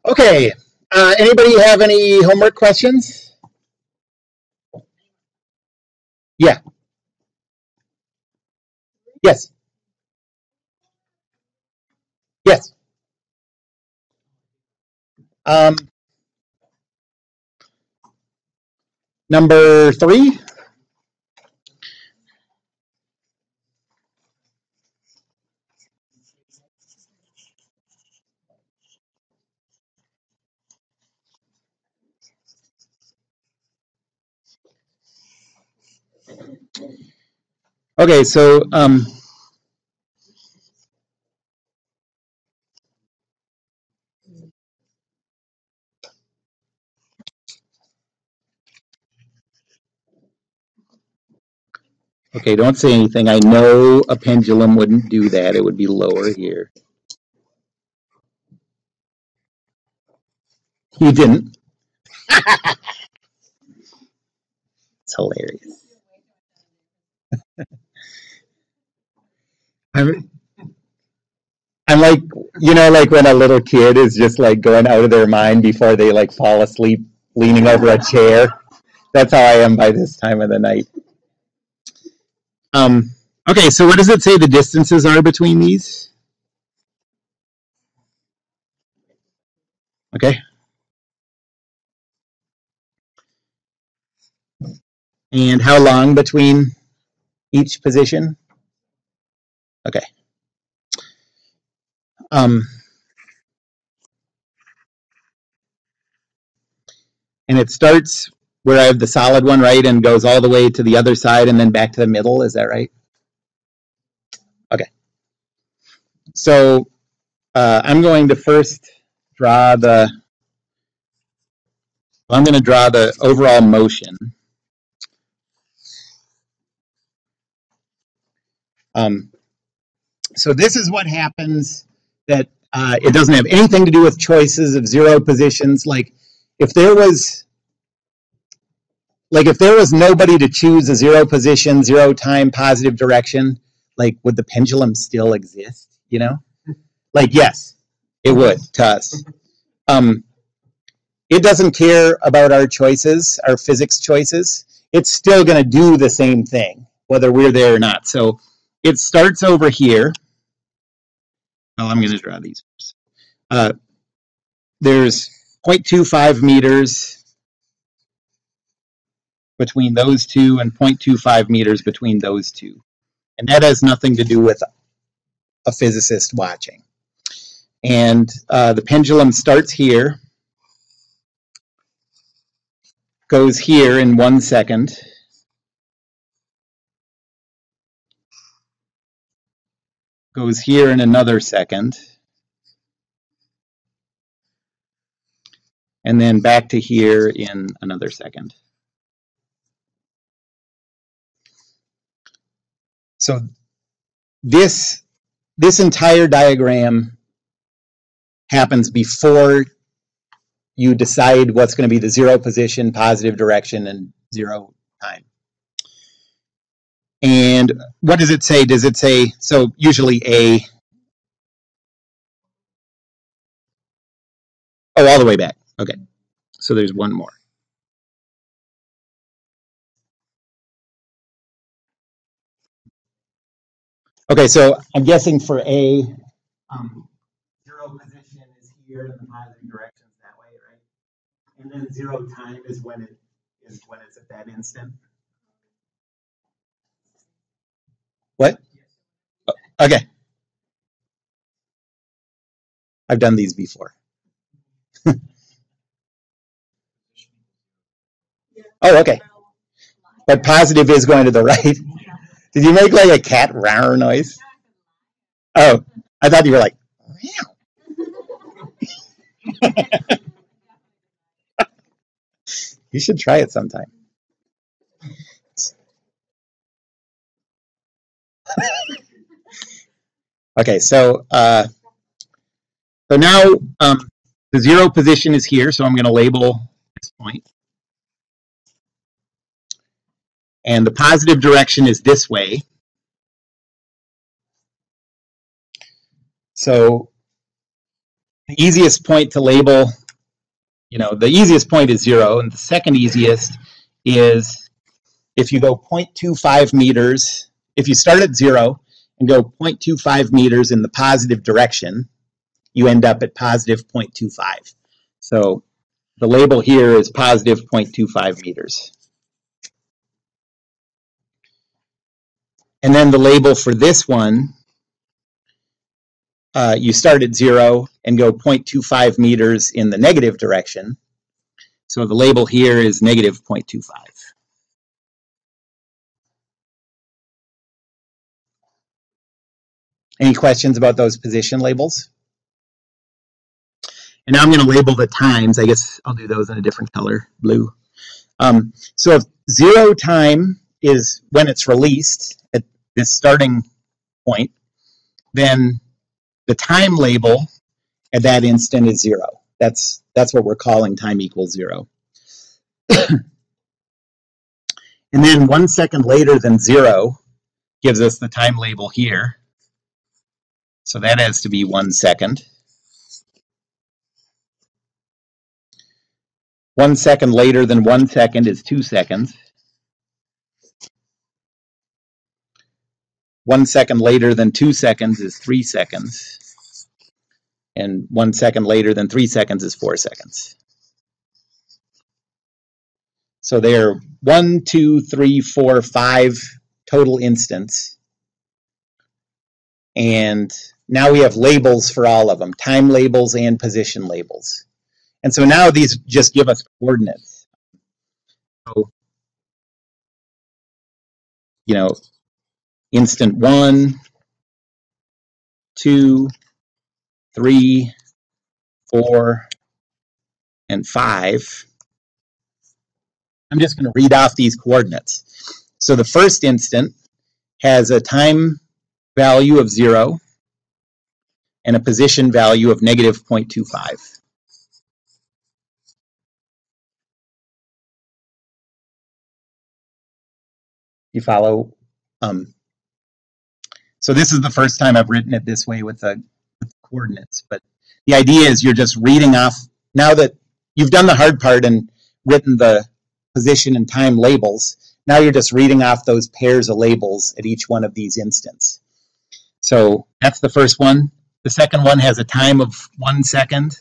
Okay. Anybody have any homework questions? Yeah. Yes. Yes. Number 3. Okay, so okay, don't say anything. I know a pendulum wouldn't do that. It would be lower here. You didn't. It's hilarious. I'm like, like when a little kid is just like going out of their mind before they like fall asleep leaning over a chair. That's how I am by this time of the night. Okay, so what does it say the distances are between these? Okay. And how long between each position? Okay. And it starts where I have the solid one, right, and goes all the way to the other side and then back to the middle. Is that right? Okay. So I'm going to first draw I'm going to draw the overall motion. So this is what happens that it doesn't have anything to do with choices of zero positions. Like if there was nobody to choose a zero position, zero time, positive direction, like would the pendulum still exist? Like yes, it would to us. It doesn't care about our choices, our physics choices. It's still going to do the same thing, whether we're there or not. So it starts over here. Oh, I'm going to draw these. There's 0.25 meters between those two and 0.25 meters between those two. And that has nothing to do with a physicist watching. And the pendulum starts here, goes here in 1 second, goes here in another second, and then back to here in another second. So this entire diagram happens before you decide what's going to be the zero position, positive direction, and zero time. And what does it say? Does it say, so usually A, oh, all the way back. Okay, so there's one more. Okay, so I'm guessing for A, zero position is here and the positive direction is that way, right? And then zero time is when it's at that instant. What? Okay. I've done these before. Oh, okay. But positive is going to the right. Did you make like a cat rawr noise? Oh, I thought you were like, meow. You should try it sometime. Okay, so now the zero position is here, so I'm going to label this point. And the positive direction is this way. So the easiest point to label, the easiest point is 0, and the second easiest is if you go 0.25 meters, if you start at 0 and go 0.25 meters in the positive direction, you end up at positive 0.25. So the label here is positive 0.25 meters. And then the label for this one, you start at 0 and go 0.25 meters in the negative direction. So the label here is negative 0.25. Any questions about those position labels? And now I'm going to label the times. I guess I'll do those in a different color, blue. So if 0 time is when it's released at this starting point, then the time label at that instant is 0. That's what we're calling time equals 0. And then 1 second later than 0 gives us the time label here. So that has to be 1 second. 1 second later than 1 second is 2 seconds. 1 second later than 2 seconds is 3 seconds. And 1 second later than 3 seconds is 4 seconds. So there are 1, 2, 3, 4, 5 total instants. And now we have labels for all of them, time labels and position labels. And so now these just give us coordinates. So, instant 1, 2, 3, 4, and 5. I'm just going to read off these coordinates. So the first instant has a time value of 0 and a position value of negative 0.25. You follow? So this is the first time I've written it this way with the coordinates. But the idea is you're just reading off, now that you've done the hard part and written the position and time labels, now you're just reading off those pairs of labels at each one of these instants. So that's the first one. The second one has a time of 1 second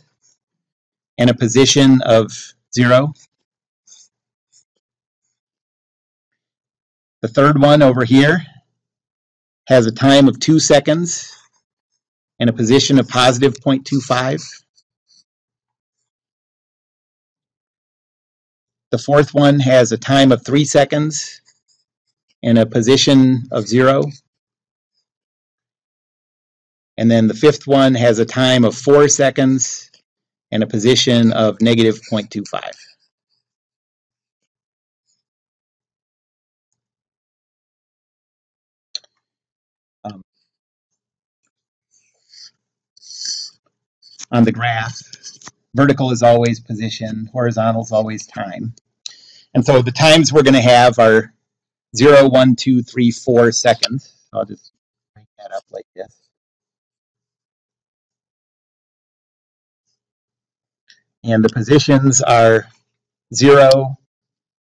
and a position of 0. The third one over here has a time of 2 seconds and a position of positive 0.25. The fourth one has a time of 3 seconds and a position of 0. And then the fifth one has a time of 4 seconds and a position of negative 0.25. On the graph, vertical is always position, horizontal is always time. And so the times we're going to have are 0, 1, 2, 3, 4 seconds. I'll just break that up like this. And the positions are 0,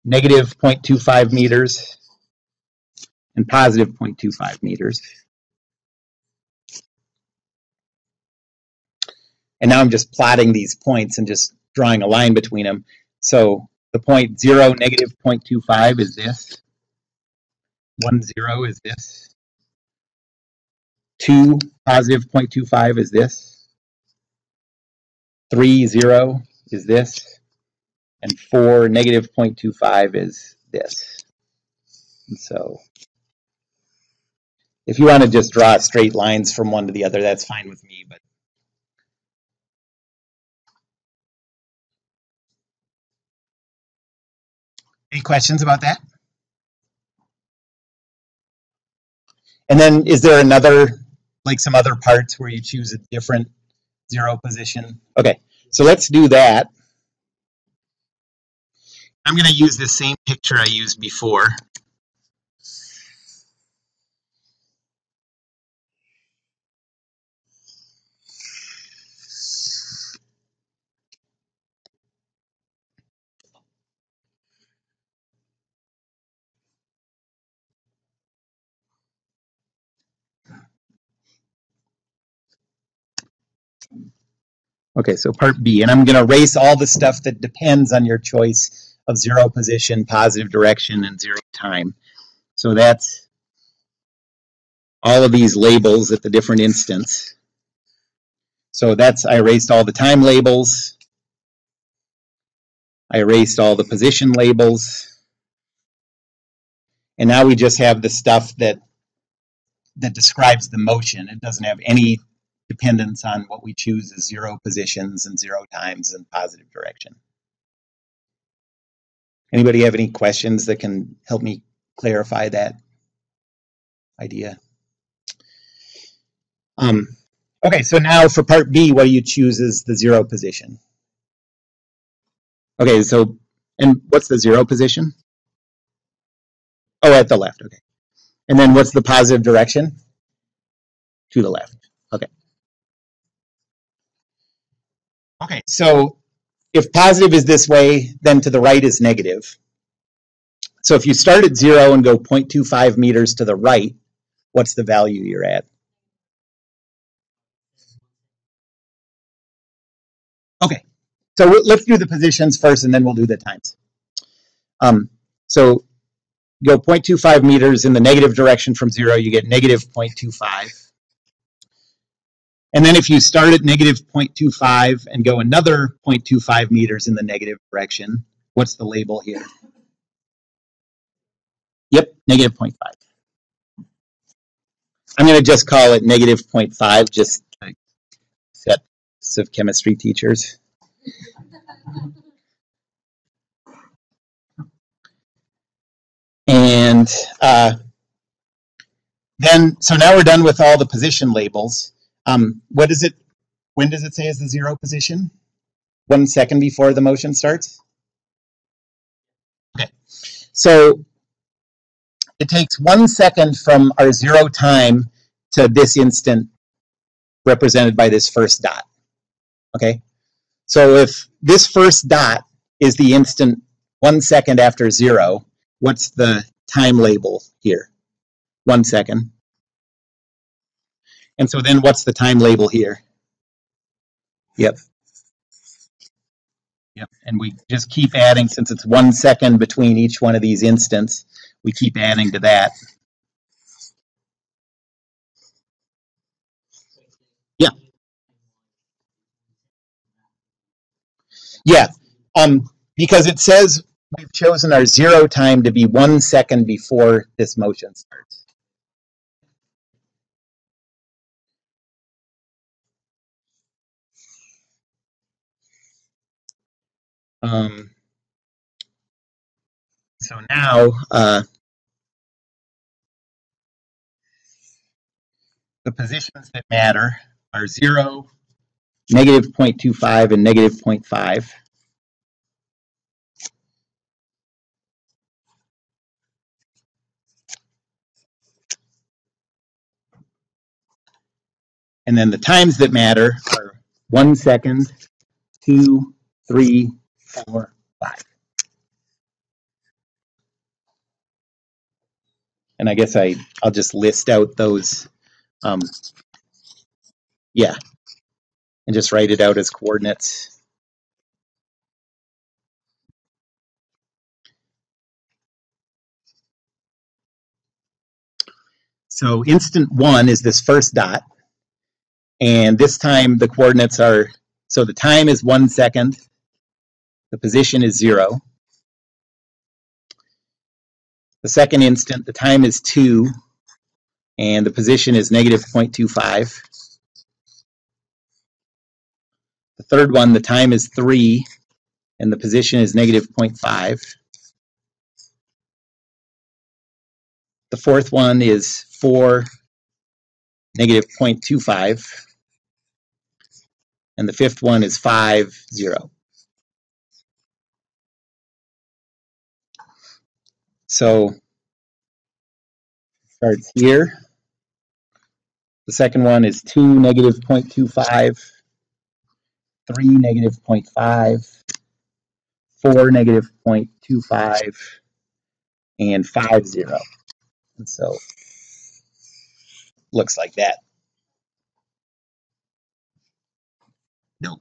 negative 0.25 meters, and positive 0.25 meters. And now I'm just plotting these points and just drawing a line between them. So the point 0, negative 0.25 is this. 1, 0 is this. 2, positive 0.25 is this. 3, 0 is this. And 4, negative 0.25 is this. And so if you want to just draw straight lines from one to the other, that's fine with me. But any questions about that? And then is there another, like some other parts where you choose a different 0 position? Okay, so let's do that. I'm going to use the same picture I used before. Okay, so part B, and I'm going to erase all the stuff that depends on your choice of zero position, positive direction, and zero time. So that's all of these labels at the different instants. So that's, I erased all the time labels. I erased all the position labels. And now we just have the stuff that describes the motion. It doesn't have any dependence on what we choose as zero positions and zero times and positive direction. Anybody have any questions that can help me clarify that idea? Okay, so now for part B, what do you choose as the zero position? Okay, so, and what's the zero position? Oh, at the left, okay. And then what's the positive direction? To the left, okay. Okay, so if positive is this way, then to the right is negative. So if you start at 0 and go 0.25 meters to the right, what's the value you're at? Okay, so let's do the positions first and then we'll do the times. So go 0.25 meters in the negative direction from 0, you get negative 0.25. And then if you start at negative 0.25 and go another 0.25 meters in the negative direction, what's the label here? Yep, negative 0.5. I'm going to just call it negative 0.5, just to set of chemistry teachers. And then, so now we're done with all the position labels. What is it? When does it say is the zero position? 1 second before the motion starts? Okay. So it takes 1 second from our zero time to this instant represented by this first dot. Okay. So if this first dot is the instant 1 second after 0, what's the time label here? 1 second. And so then what's the time label here? Yep. Yep. And we just keep adding, since it's 1 second between each one of these instants, we keep adding to that. Yeah. Yeah. Because it says we've chosen our zero time to be 1 second before this motion starts. So now the positions that matter are 0, negative 0.25, and negative 0.5. And then the times that matter are 1 second, 2, 3, 4, 5. And I guess I'll just list out those, yeah, and just write it out as coordinates. So instant 1 is this first dot, and this time the coordinates are, so the time is 1 second, the position is 0. The second instant, the time is 2, and the position is negative 0.25. The third one, the time is 3, and the position is negative 0.5. The fourth one is 4, negative 0.25. And the fifth one is 5, 0. So starts here. The second one is 2, negative 0.25, 3, negative 0.5, 4, negative 0.25, and 5, 0. And so looks like that. No.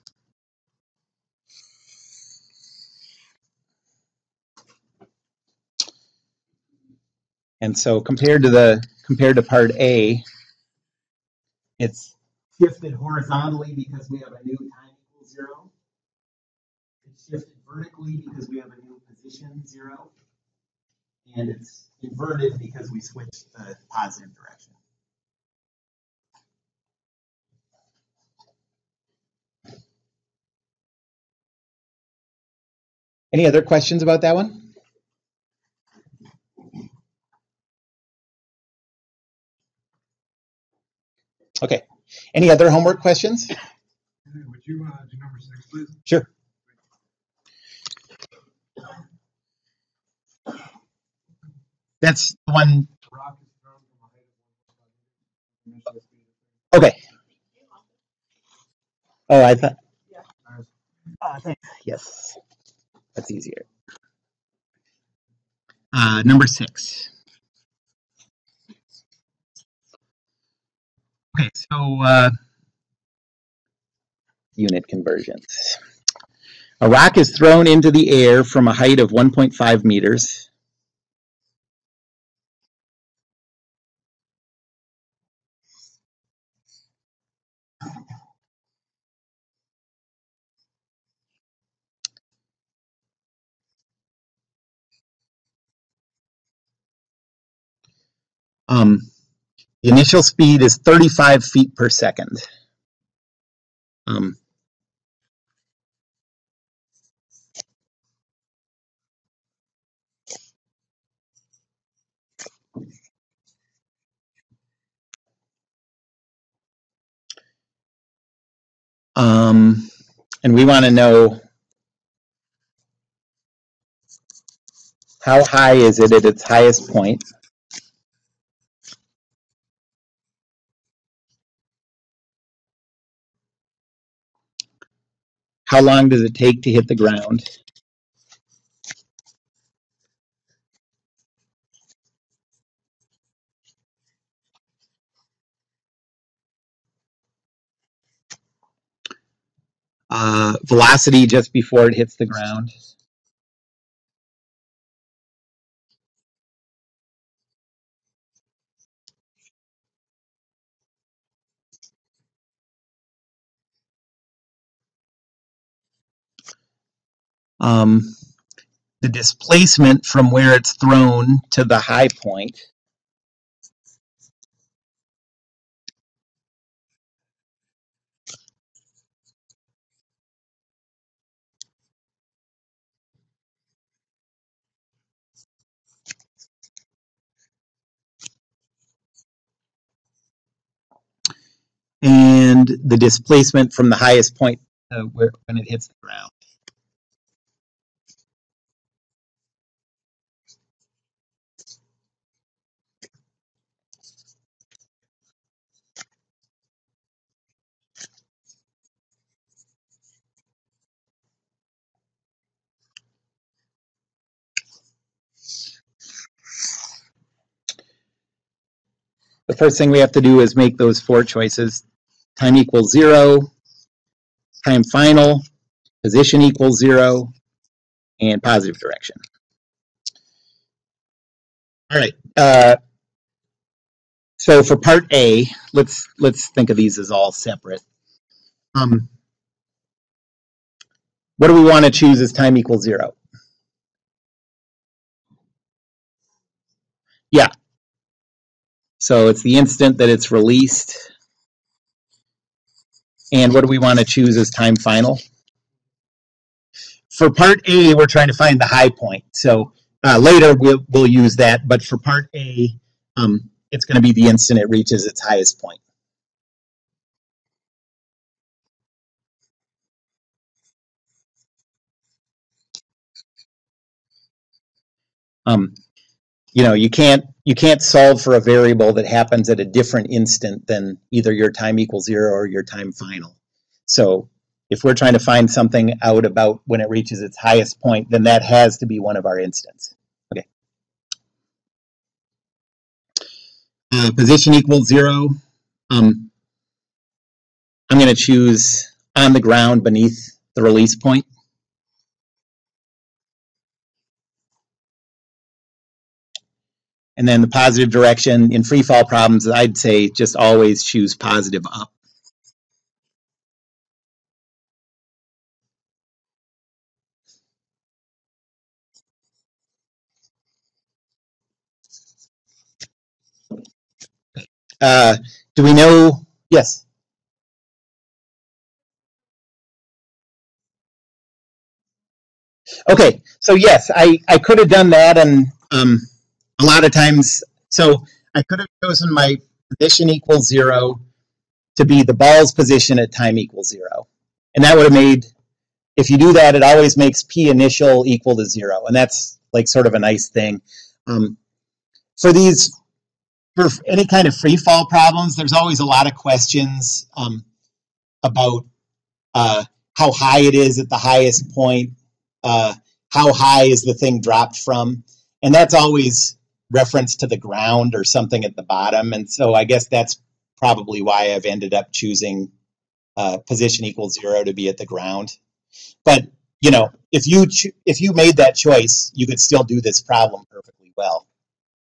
And so compared to part A, it's shifted horizontally because we have a new time equals 0. It's shifted vertically because we have a new position 0. And it's inverted because we switched the positive direction. Any other questions about that one? Okay. Any other homework questions? Would you do number 6, please? Sure. That's the one. Okay. Oh, I thought. Thanks. Yes. That's easier. Number 6. Okay, so unit conversions. A rock is thrown into the air from a height of 1.5 meters. The initial speed is 35 feet per second. And we want to know how high is it at its highest point. How long does it take to hit the ground? Velocity just before it hits the ground. The displacement from where it's thrown to the high point. And the displacement from the highest point when it hits the ground. The first thing we have to do is make those 4 choices. Time equals 0, time final, position equals 0, and positive direction. All right. So for part A, let's think of these as all separate. What do we want to choose as time equals 0? Yeah. So it's the instant that it's released. And what do we want to choose as time final? For part A, we're trying to find the high point. So later we'll use that. But for part A, it's going to be the instant it reaches its highest point. You can't solve for a variable that happens at a different instant than either your time equals 0 or your time final. So if we're trying to find something out about when it reaches its highest point, then that has to be one of our instants. Okay. Position equals 0. I'm going to choose on the ground beneath the release point. And then the positive direction in free fall problems, I'd say just always choose positive up. Do we know? Yes. Okay, so yes, I could have done that, and a lot of times, so I could have chosen my position equals 0 to be the ball's position at time equals 0. And that would have made, if you do that, it always makes P initial equal to 0. And that's like sort of a nice thing. For any kind of free fall problems, there's always a lot of questions about how high it is at the highest point, how high is the thing dropped from, and that's always reference to the ground or something at the bottom. And so I guess that's probably why I've ended up choosing position equals 0 to be at the ground. But you know, if you made that choice, you could still do this problem perfectly well.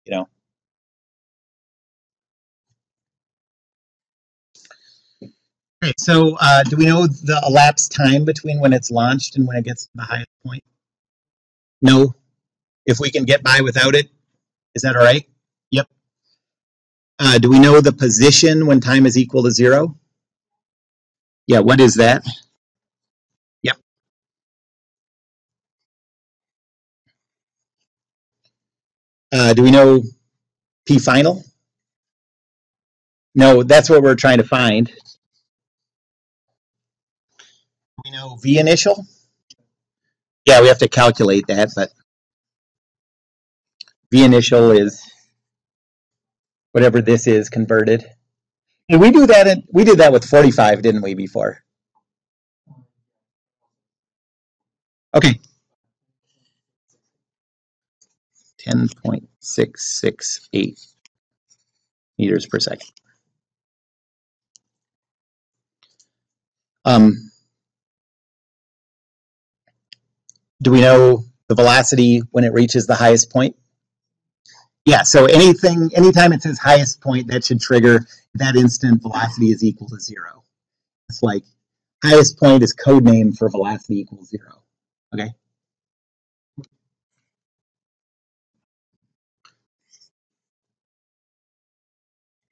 You know. Okay, so do we know the elapsed time between when it's launched and when it gets to the highest point? No. If we can get by without it, is that all right? Yep. Do we know the position when time is equal to 0? Yeah, what is that? Yep. Do we know P final? No, that's what we're trying to find. Do we know V initial? Yeah, we have to calculate that, but V initial is whatever this is converted. And we did that with 45, didn't we, before? Okay. 10.668 meters per second. Do we know the velocity when it reaches the highest point? Yeah, so anytime it says highest point, that should trigger that instant velocity is equal to 0. It's like highest point is code name for velocity equals 0. Okay.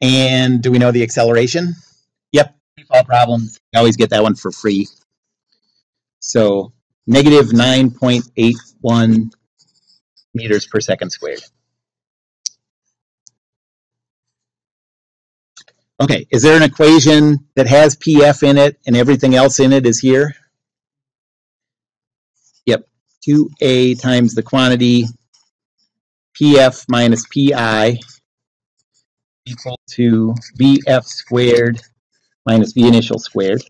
And do we know the acceleration? Yep. All problems, you always get that one for free. So negative 9.81 meters per second squared. Okay, is there an equation that has PF in it and everything else in it is here? Yep, 2A times the quantity PF minus PI equal to VF squared minus V initial squared.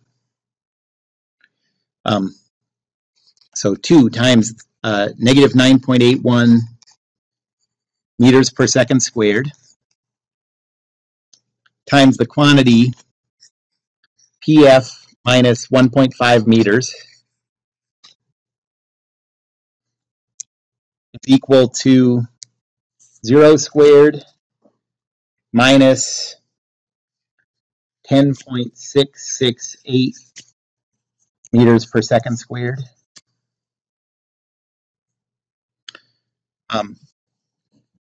So 2 times negative 9.81 meters per second squared times the quantity PF minus 1.5 meters is equal to 0 squared minus 10.668 meters per second squared.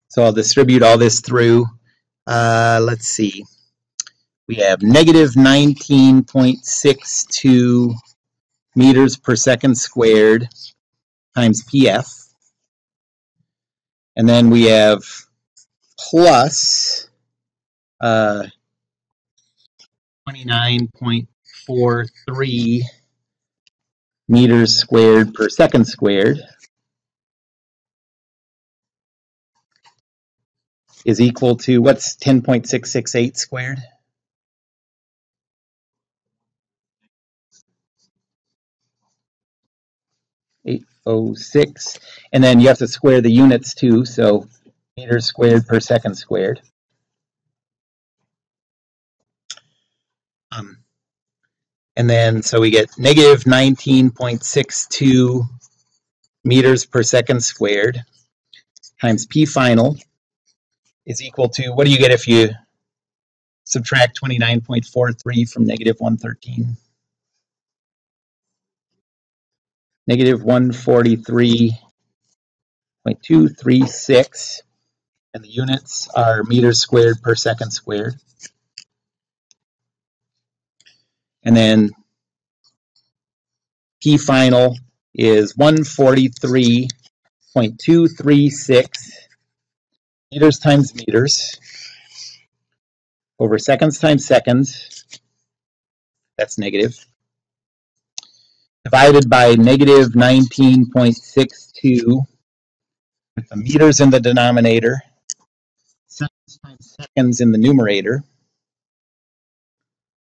So I'll distribute all this through. Let's see. We have negative 19.62 meters per second squared times PF. And then we have plus 29.43 meters squared per second squared is equal to, what's 10.668 squared? 806. And then you have to square the units too, so meters squared per second squared. And then, so we get negative 19.62 meters per second squared times P final is equal to, what do you get if you subtract 29.43 from negative 113? Negative 143.236, and the units are meters squared per second squared. And then P final is 143.236 meters times meters over seconds times seconds, that's negative, divided by negative 19.62 with the meters in the denominator, seconds times seconds in the numerator.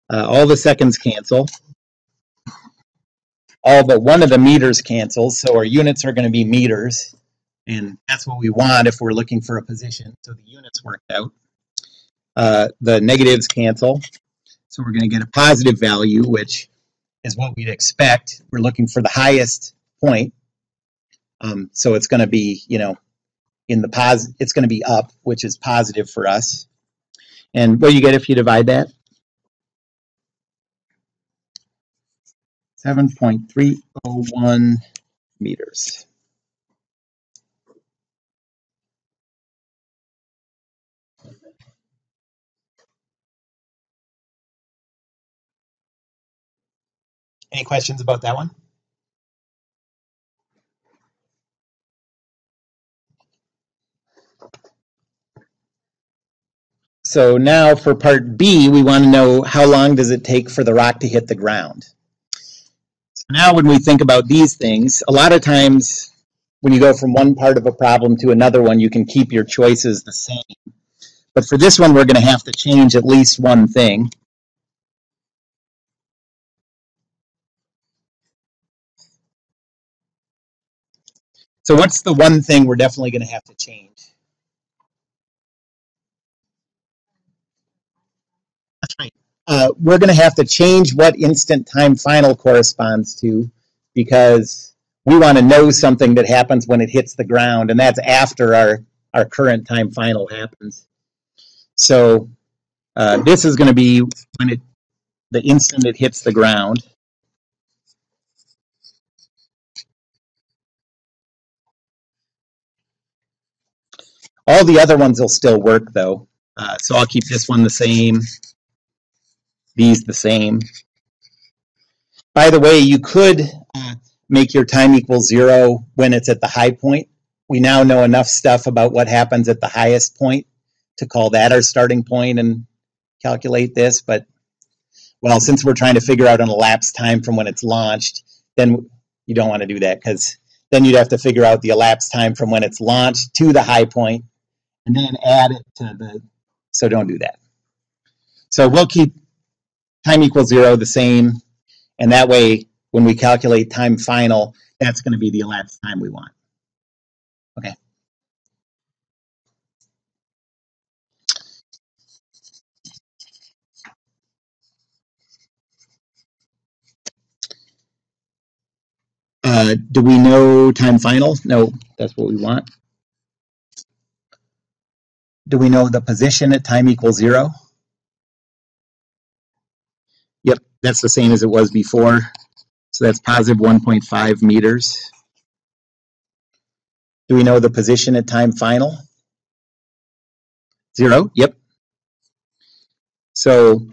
All the seconds cancel. All but one of the meters cancels, so our units are going to be meters, and that's what we want if we're looking for a position, so the units worked out. The negatives cancel, so we're going to get a positive value, which is what we'd expect. We're looking for the highest point, so it's going to be, in the it's going to be up, which is positive for us. And what do you get if you divide that? 7.301 meters. Any questions about that one? So now for part B, we want to know how long does it take for the rock to hit the ground. So now when we think about these things, a lot of times when you go from one part of a problem to another one, you can keep your choices the same. But for this one, we're going to have to change at least one thing. So what's the one thing we're definitely going to have to change? That's right. We're going to have to change what instant time final corresponds to, because we want to know something that happens when it hits the ground, and that's after our current time final happens. So this is going to be when the instant it hits the ground. All the other ones will still work, though. So I'll keep this one the same, these the same. By the way, you could make your time equal 0 when it's at the high point. We now know enough stuff about what happens at the highest point to call that our starting point and calculate this. But, well, since we're trying to figure out an elapsed time from when it's launched, then you don't want to do that, because then you'd have to figure out the elapsed time from when it's launched to the high point and then add it to the, so don't do that. So we'll keep time equals 0 the same, and that way when we calculate time final, that's going to be the elapsed time we want. Okay. Do we know time final? No, that's what we want. Do we know the position at time equals 0? Yep, that's the same as it was before. So that's positive 1.5 meters. Do we know the position at time final? 0, yep. So,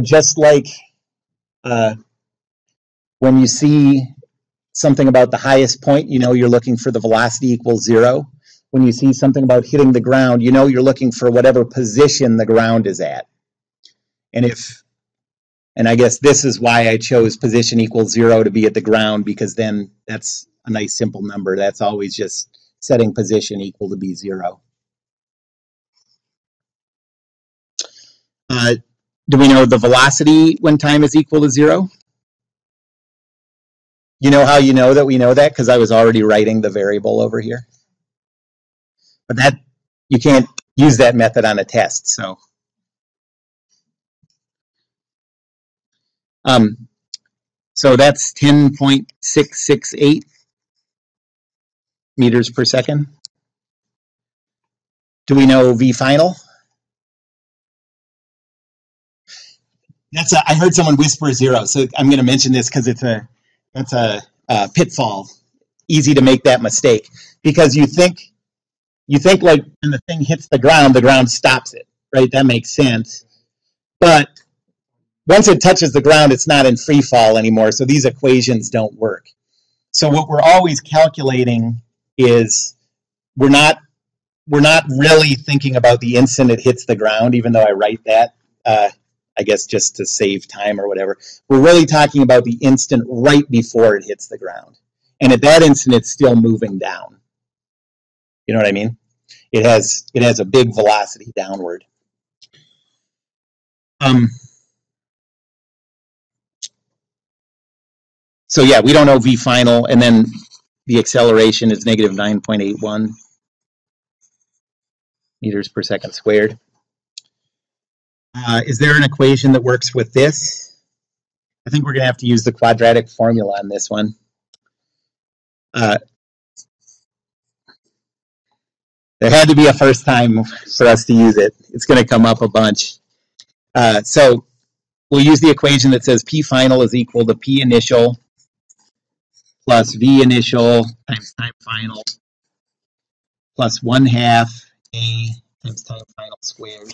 just like when you see something about the highest point, you're looking for the velocity equals 0. When you see something about hitting the ground, you're looking for whatever position the ground is at. And I guess this is why I chose position equals 0 to be at the ground, because then that's a nice simple number. That's always just setting position equal to be 0. Do we know the velocity when time is equal to 0? You know how you know that we know that? Because I was already writing the variable over here. But that, you can't use that method on a test. So So that's 10.668 meters per second. Do we know V final? I heard someone whisper 0, so I'm going to mention this because that's a pitfall. Easy to make that mistake because you think like when the thing hits the ground stops it, right? That makes sense. But once it touches the ground, it's not in free fall anymore, so these equations don't work. So what we're always calculating is we're not really thinking about the instant it hits the ground, even though I write that, I guess just to save time or whatever. We're really talking about the instant right before it hits the ground. And at that instant, it's still moving down. You know what I mean? It has a big velocity downward. So yeah, we don't know V final, and then the acceleration is negative 9.81 meters per second squared. Is there an equation that works with this? I think we're going to have to use the quadratic formula on this one. There had to be a first time for us to use it. It's going to come up a bunch. So we'll use the equation that says P final is equal to P initial plus V initial times time final plus 1/2 A times time final squared.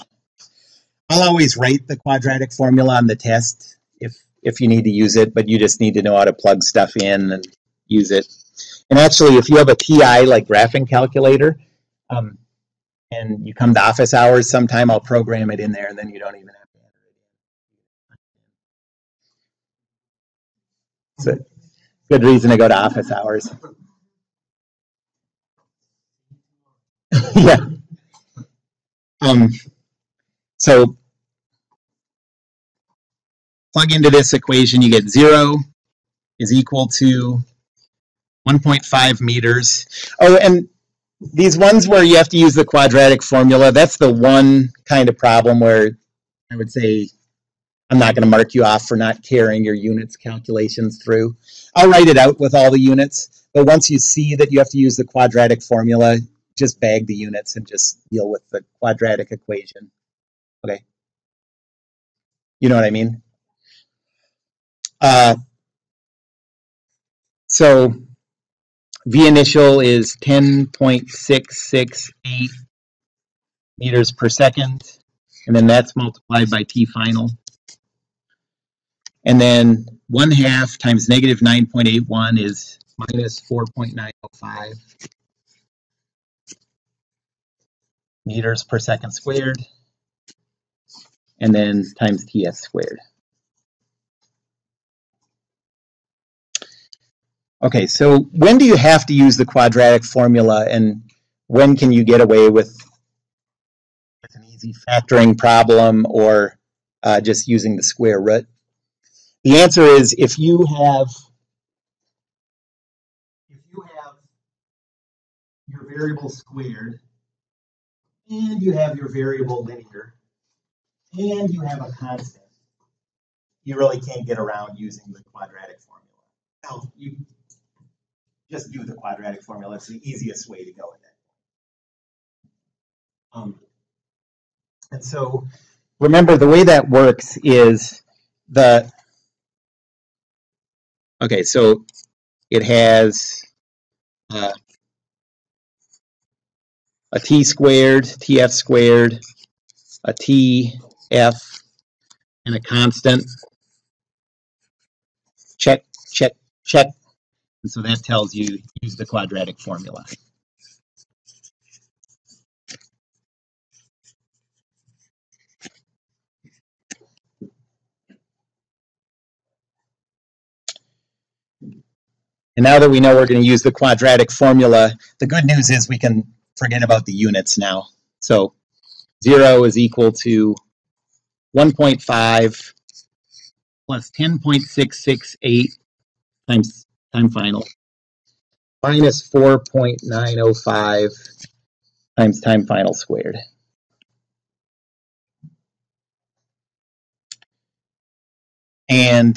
I'll always write the quadratic formula on the test if you need to use it, but you just need to know how to plug stuff in and use it. And actually, if you have a TI like graphing calculator, and you come to office hours sometime, I'll program it in there, and then you don't even have to enter it in. It's a good reason to go to office hours. Yeah. So plug into this equation, you get 0 is equal to 1.5 meters. Oh, and these ones where you have to use the quadratic formula, that's the one kind of problem where I would say I'm not going to mark you off for not carrying your units calculations through. I'll write it out with all the units, but once you see that you have to use the quadratic formula, just bag the units and just deal with the quadratic equation. Okay. You know what I mean? So V initial is 10.668 meters per second, and then that's multiplied by T final. And then 1/2 times negative 9.81 is minus 4.905 meters per second squared, and then times TS squared. Okay, so when do you have to use the quadratic formula, and when can you get away with an easy factoring problem or just using the square root? The answer is if you have your variable squared, and you have your variable linear, and you have a constant, you really can't get around using the quadratic formula. Now, you just do the quadratic formula. It's the easiest way to go with it. And so remember, the way that works is okay, so it has a t squared, tf squared, a tf, and a constant. Check, check, check. And so that tells you use the quadratic formula. And now that we know we're going to use the quadratic formula, the good news is we can forget about the units now. So 0 is equal to 1.5 plus 10.668 times time final minus 4.905 times time final squared. And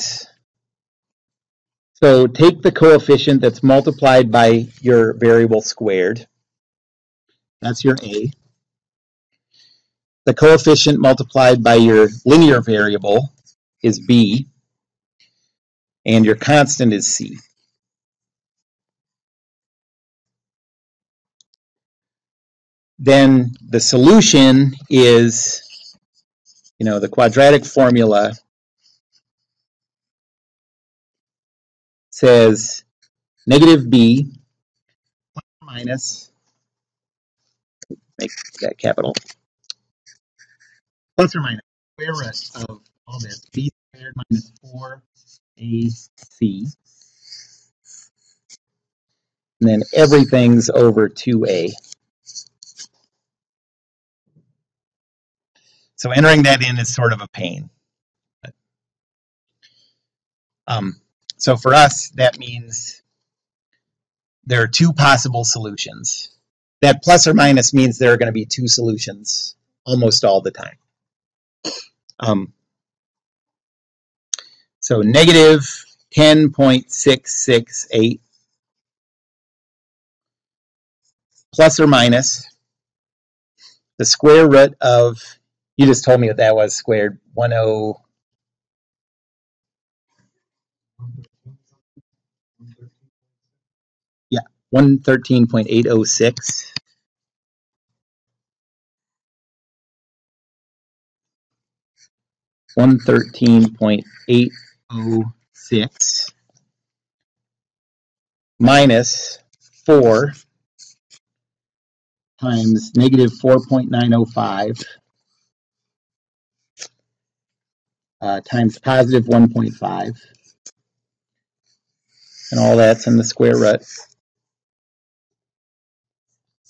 so take the coefficient that's multiplied by your variable squared. That's your A. The coefficient multiplied by your linear variable is B. And your constant is C. Then the solution is, the quadratic formula says negative B minus, make that capital, plus or minus square root of all this, B squared minus 4AC, and then everything's over 2A. So entering that in is sort of a pain. So for us, that means there are two possible solutions. That plus or minus means there are going to be two solutions almost all the time. So negative 10.668 plus or minus the square root of, you just told me what that was squared, 113.806. $113.806 minus 4 times negative 4.905 times positive 1.5. And all that's in the square root.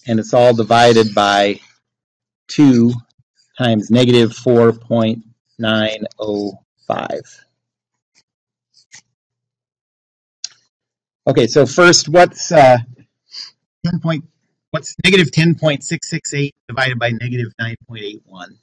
And it's all divided by 2 times negative 4.905. Okay, so first, what's negative 10.668 divided by negative 9.81?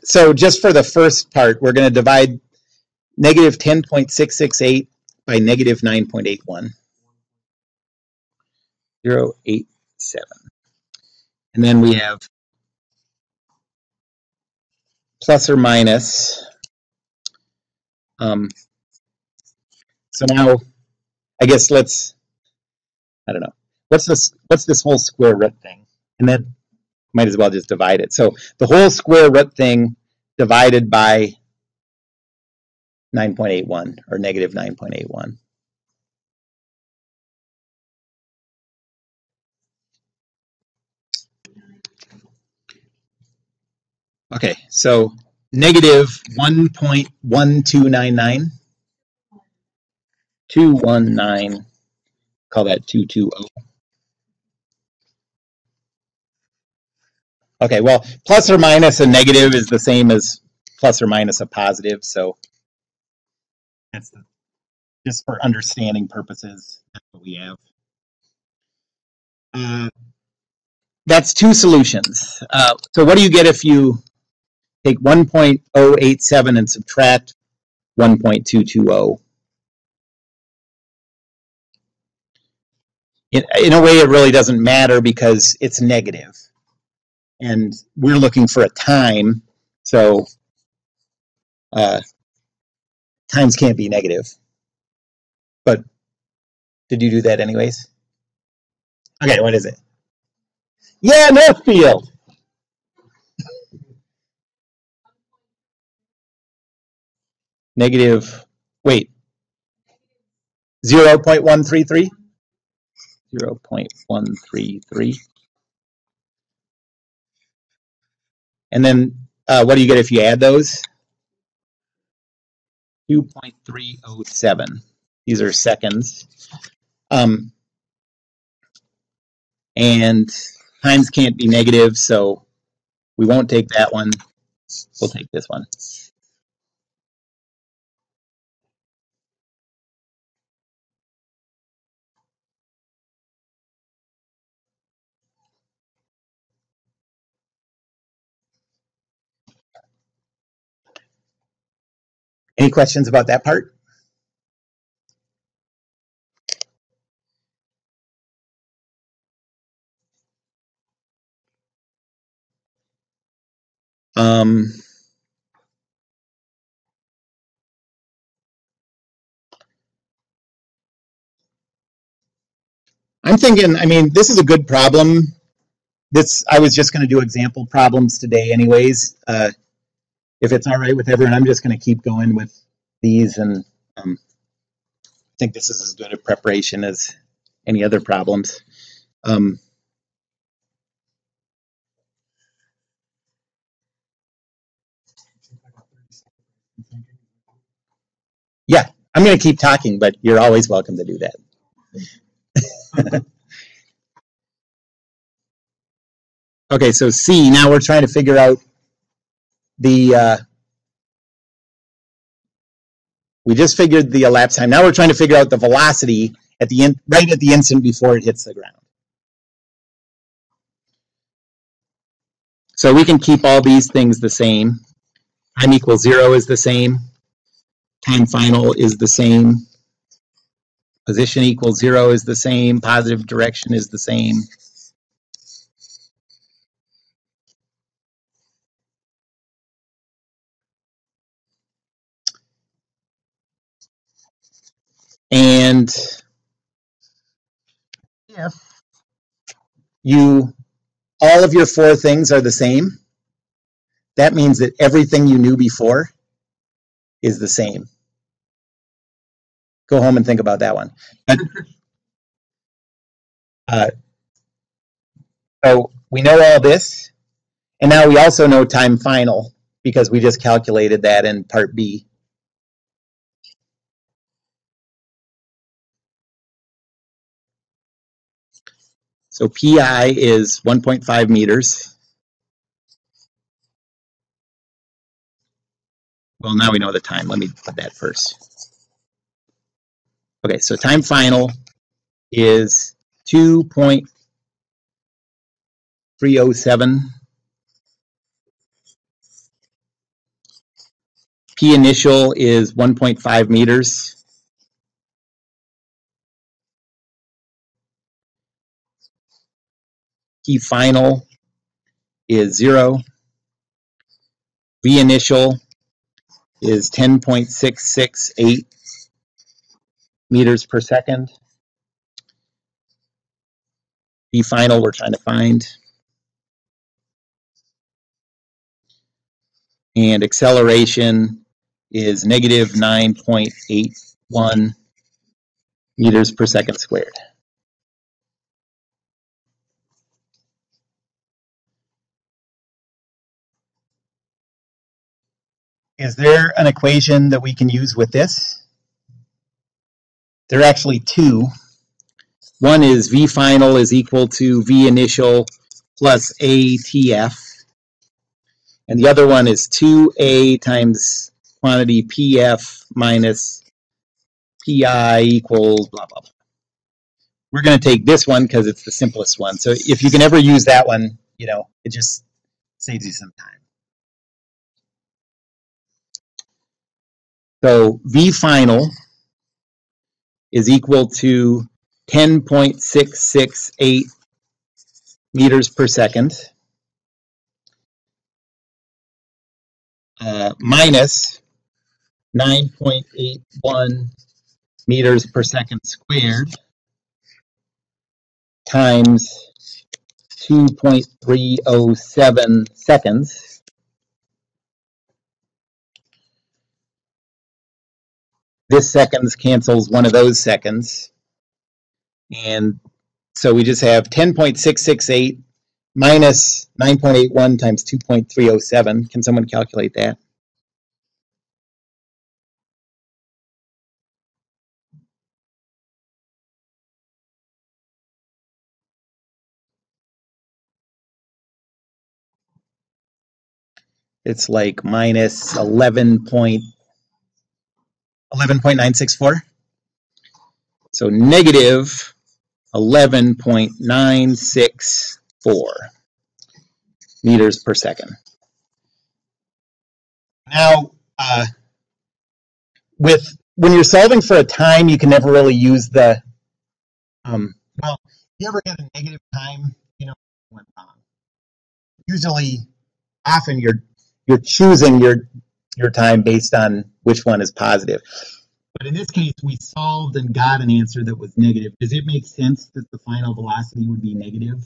So just for the first part, we're going to divide negative 10.668 by negative 9.81. 0.87. And then we have plus or minus. So now, I guess I don't know. What's this whole square root thing? And then might as well just divide it. So the whole square root thing divided by 9.81 or negative 9.81. Okay, so negative 1.1299. 219, call that 220. Okay, well, plus or minus a negative is the same as plus or minus a positive, so that's just for understanding purposes, that's what we have. That's two solutions. So what do you get if you take 1.087 and subtract 1.220? In a way, it really doesn't matter because it's negative. And we're looking for a time, so times can't be negative. But did you do that anyways? Okay, what is it? Yeah, Northfield. Negative, wait, 0.133? 0.133. And then what do you get if you add those? 2.307. These are seconds. And times can't be negative, so we won't take that one. We'll take this one. Any questions about that part? I'm thinking, I mean, this is a good problem. I was just going to do example problems today anyways. If it's all right with everyone, I'm just going to keep going with these, and I think this is as good a preparation as any other problems. Yeah, I'm going to keep talking, but you're always welcome to do that. Okay, so C, now we're trying to figure out the, we just figured the elapsed time. Now we're trying to figure out the velocity at the right at the instant before it hits the ground. So we can keep all these things the same. Time equals 0 is the same. Time final is the same. Position equals 0 is the same. Positive direction is the same. And if all of your four things are the same, that means that everything you knew before is the same. Go home and think about that one. So we know all this, and now we also know time final because we just calculated that in part B. So PI is 1.5 meters. Well, now we know the time. Let me put that first. Okay, so time final is 2.307. P initial is 1.5 meters. P final is 0. V initial is 10.668 meters per second. V final we're trying to find. And acceleration is negative 9.81 meters per second squared. Is there an equation that we can use with this? There are actually two. One is V final is equal to V initial plus ATF. And the other one is 2A times quantity PF minus PI equals blah, blah, blah. We're going to take this one because it's the simplest one. So if you can ever use that one, it just saves you some time. So V final is equal to 10.668 meters per second minus 9.81 meters per second squared times 2.307 seconds. This seconds cancels one of those seconds. And so we just have 10.668 minus 9.81 times 2.307. Can someone calculate that? It's like minus 11.964. So negative 11.964 meters per second. Now, when you're solving for a time, you can never really use the, well, if you ever get a negative time, you know what went wrong. Usually, often you're choosing your time based on which one is positive. But in this case, we solved and got an answer that was negative. Does it make sense that the final velocity would be negative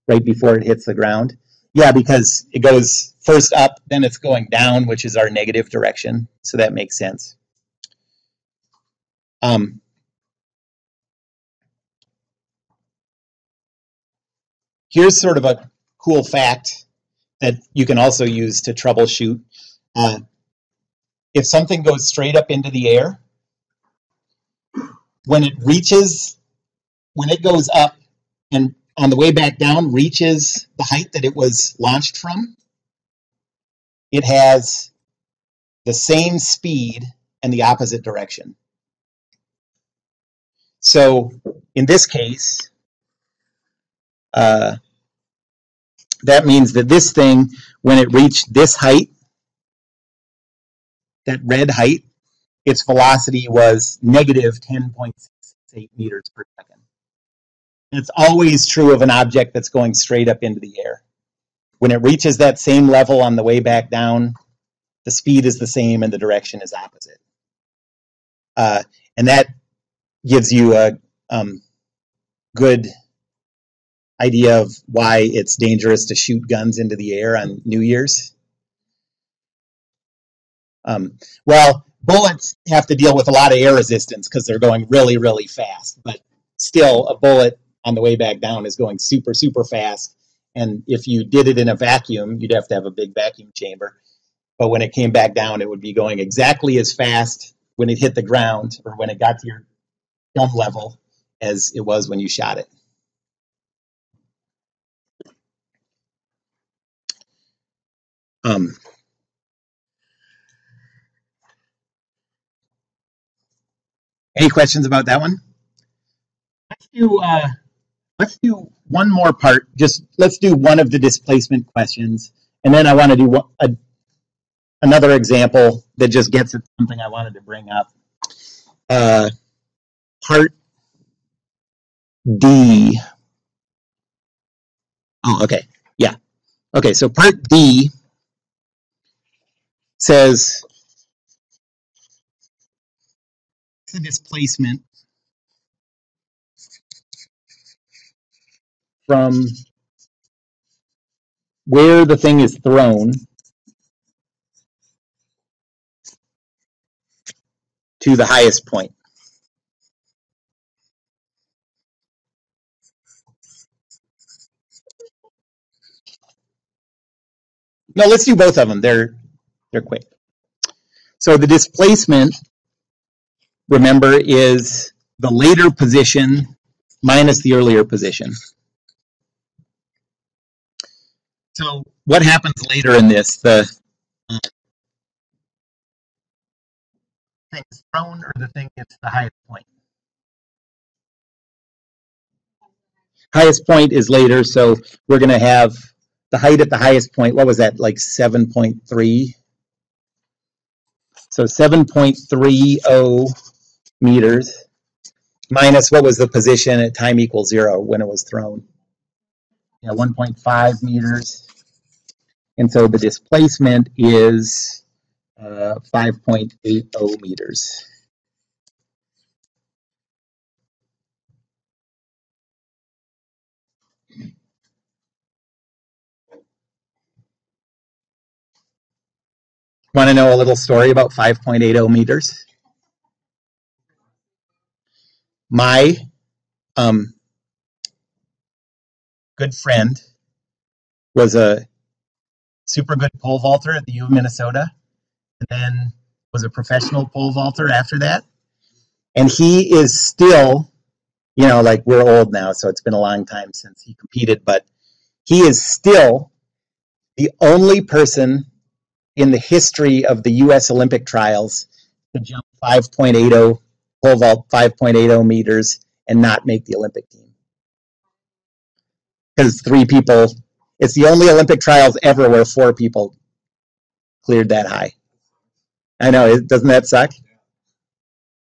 right before it hits the ground? Yeah, because it goes first up, then it's going down, which is our negative direction. So that makes sense. Here's sort of a cool fact that you can also use to troubleshoot. If something goes straight up into the air, when it goes up and on the way back down reaches the height that it was launched from, it has the same speed and the opposite direction. So in this case, that means that this thing, when it reached this height, that red height, its velocity was negative 10.68 meters per second. And it's always true of an object that's going straight up into the air. When it reaches that same level on the way back down, the speed is the same and the direction is opposite. And that gives you a good idea of why it's dangerous to shoot guns into the air on New Year's. Well, bullets have to deal with a lot of air resistance because they're going really, really fast. But still, a bullet on the way back down is going super, super fast. And if you did it in a vacuum, you'd have to have a big vacuum chamber. But when it came back down, it would be going exactly as fast when it hit the ground or when it got to your gun level as it was when you shot it. Any questions about that one? Let's do one more part. Let's do one of the displacement questions, and then I want to do another example that just gets at something I wanted to bring up. Part D. Oh, okay. Yeah. Okay, so part D says the displacement from where the thing is thrown to the highest point. No, let's do both of them. They're quick. So the displacement, remember, is the later position minus the earlier position. So what happens later in this? The thing is thrown or the thing gets the highest point? Highest point is later, so we're going to have the height at the highest point. What was that, like 7.3? So 7.30 meters minus what was the position at time equals 0 when it was thrown? Yeah, 1.5 meters. And so the displacement is 5.80 meters. Want to know a little story about 5.80 meters? My good friend was a super good pole vaulter at the U of Minnesota, and then was a professional pole vaulter after that. And he is still, like we're old now, so it's been a long time since he competed, but he is still the only person in the history of the U.S. Olympic trials to jump 5.80, pole vault 5.80 meters and not make the Olympic team. Because 3 people, it's the only Olympic trials ever where 4 people cleared that high. I know, doesn't that suck?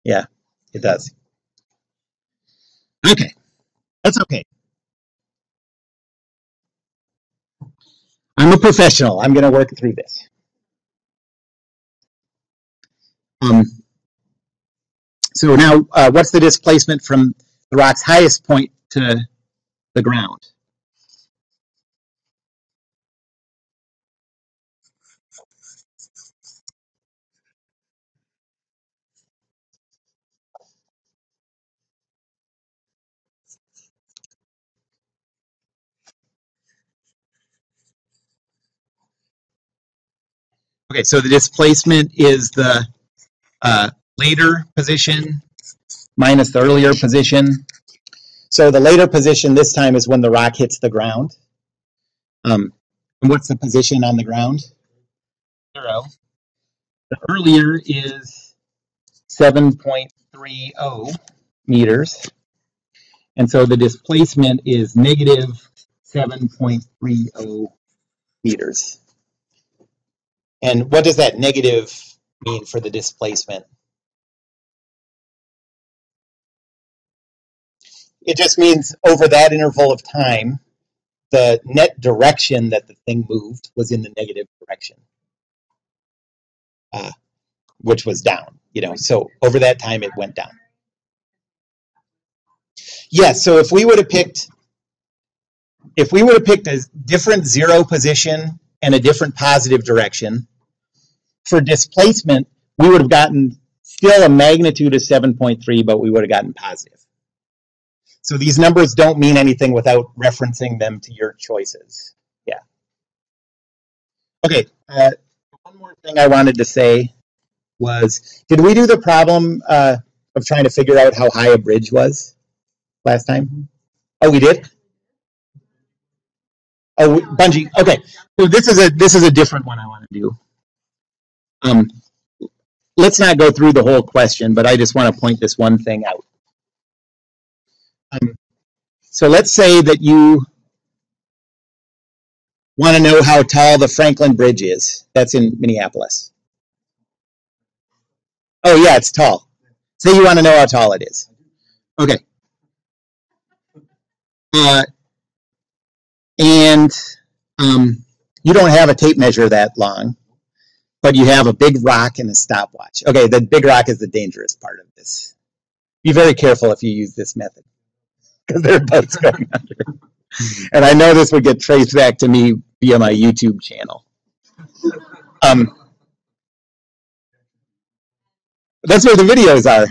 Yeah, it does. Okay, that's okay. I'm a professional. I'm going to work through this. Um, so now, what's the displacement from the rock's highest point to the ground? Okay, so the displacement is the later position minus the earlier position. So the later position this time is when the rock hits the ground. And what's the position on the ground? 0. The earlier is 7.30 meters. And so the displacement is negative 7.30 meters. And what does that negative mean for the displacement? It just means over that interval of time, the net direction that the thing moved was in the negative direction, which was down. So over that time, it went down. Yes. So if we would have picked a different 0 position and a different positive direction for displacement, we would have gotten still a magnitude of 7.3, but we would have gotten positive. So these numbers don't mean anything without referencing them to your choices. Yeah. Okay. One more thing I wanted to say was, did we do the problem of trying to figure out how high a bridge was last time? Oh, we did? Oh, bungee. Okay. So this is a different one I want to do. Let's not go through the whole question, but I just want to point this one thing out. So let's say that you want to know how tall the Franklin Bridge is. That's in Minneapolis. Oh, yeah, it's tall. Say you want to know how tall it is. Okay. And you don't have a tape measure that long, but you have a big rock and a stopwatch. Okay, the big rock is the dangerous part of this. Be very careful if you use this method, because there are boats going under. And I know this would get traced back to me via my YouTube channel. That's where the videos are.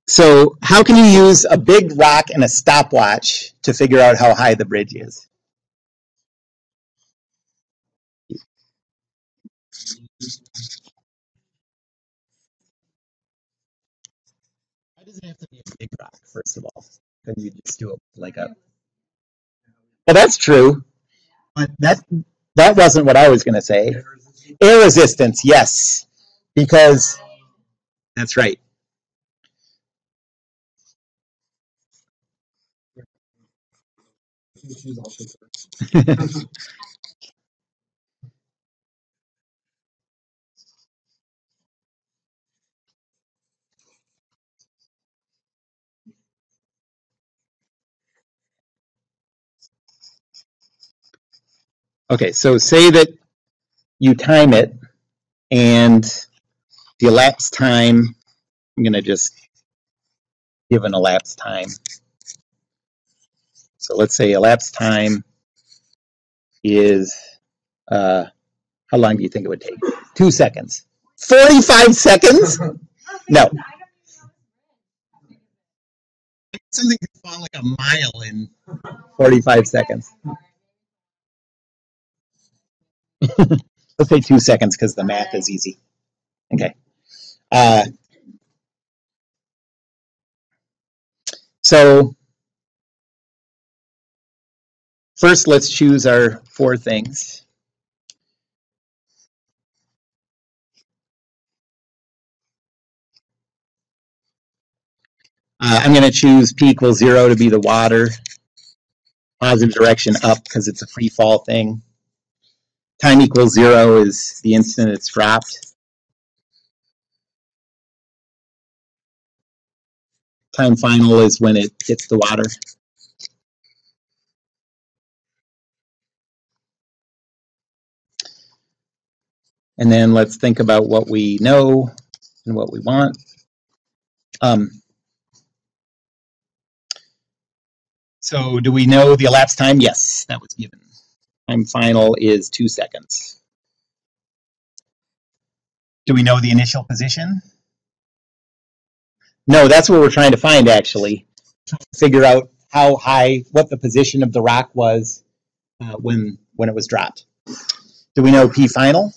So how can you use a big rock and a stopwatch to figure out how high the bridge is? Why does it have to be a big rock, first of all? Couldn't you just do it like a... Well, that's true, but that wasn't what I was going to say. Air resistance, yes, because that's right. Okay, so say that you time it, and the elapsed time, I'm going to just give an elapsed time. So let's say elapsed time is, how long do you think it would take? 2 seconds. 45 seconds? No. Something could fall like a mile in 45 seconds. Let's say 2 seconds because the math is easy. Okay. So first, let's choose our 4 things. I'm going to choose P equals 0 to be the water. Positive direction up because it's a free fall thing. Time equals 0 is the instant it's dropped. Time final is when it hits the water. And then let's think about what we know and what we want. So do we know the elapsed time? Yes, that was given. Time final is 2 seconds. Do we know the initial position? No, that's what we're trying to find, actually. Figure out how high, what the position of the rock was when it was dropped. Do we know P final?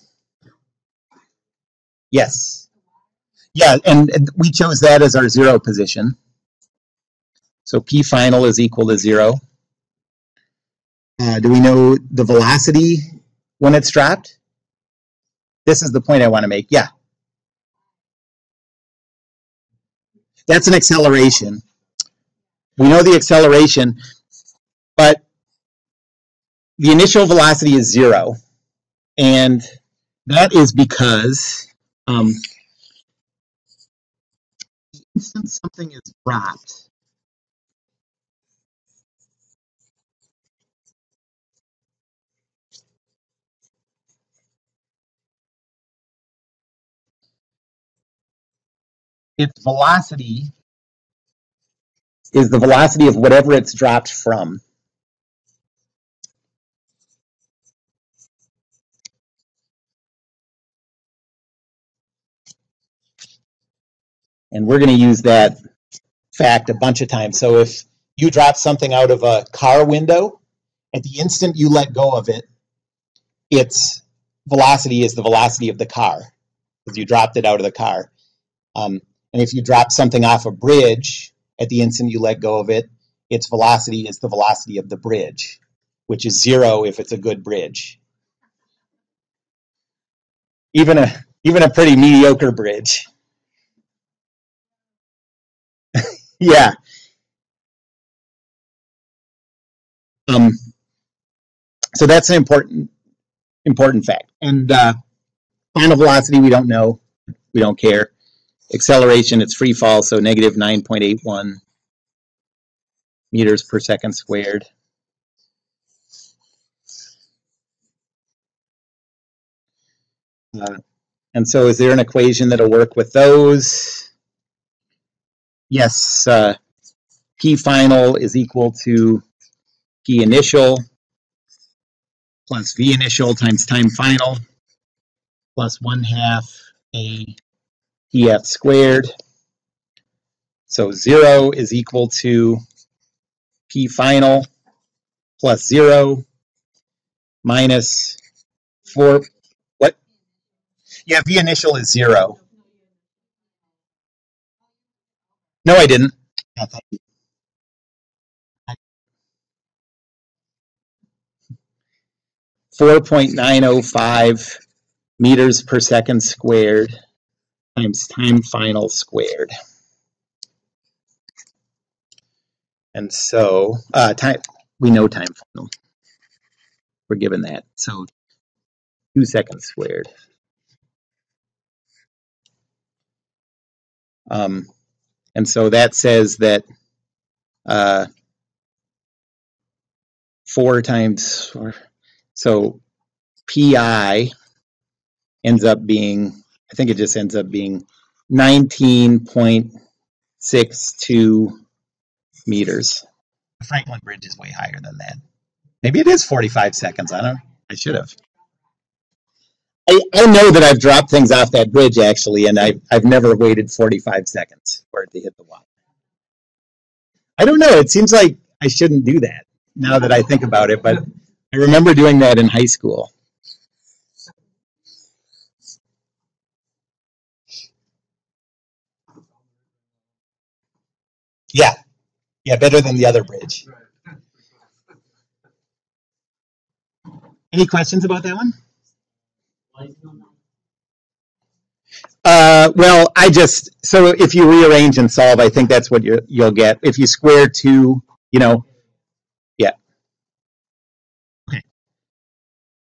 Yes. Yeah, and we chose that as our 0 position. So P final is equal to 0. Do we know the velocity when it's dropped? This is the point I want to make. Yeah. That's an acceleration. We know the acceleration, but the initial velocity is 0. And that is because the instant something is dropped, its velocity is the velocity of whatever it's dropped from. And we're going to use that fact a bunch of times. So if you drop something out of a car window, at the instant you let go of it, its velocity is the velocity of the car, because you dropped it out of the car. And if you drop something off a bridge, at the instant you let go of it, its velocity is the velocity of the bridge, which is 0 if it's a good bridge. Even a pretty mediocre bridge. Yeah. So that's an important fact. And final velocity, we don't know. We don't care. Acceleration, it's free fall, so negative 9.81 meters per second squared. And so is there an equation that'll work with those? Yes, P final is equal to P initial plus V initial times time final plus 1/2 a PF squared. So 0 is equal to P final plus 0 minus 4. What? Yeah, V initial is 0. No, I didn't. 4.905 meters per second squared times time final squared. And so we know time final. We're given that. So 2 seconds squared. And so that says that 4 times 4. So PI ends up being, I think it just ends up being 19.62 meters. The Franklin Bridge is way higher than that. Maybe it is 45 seconds. I don't know. I should have. I know that I've dropped things off that bridge, actually, and I've never waited 45 seconds for it to hit the water. I don't know. It seems like I shouldn't do that now that I think about it, but I remember doing that in high school. Yeah, better than the other bridge. Any questions about that one? Well, so if you rearrange and solve, I think that's what you'll get. If you square 2,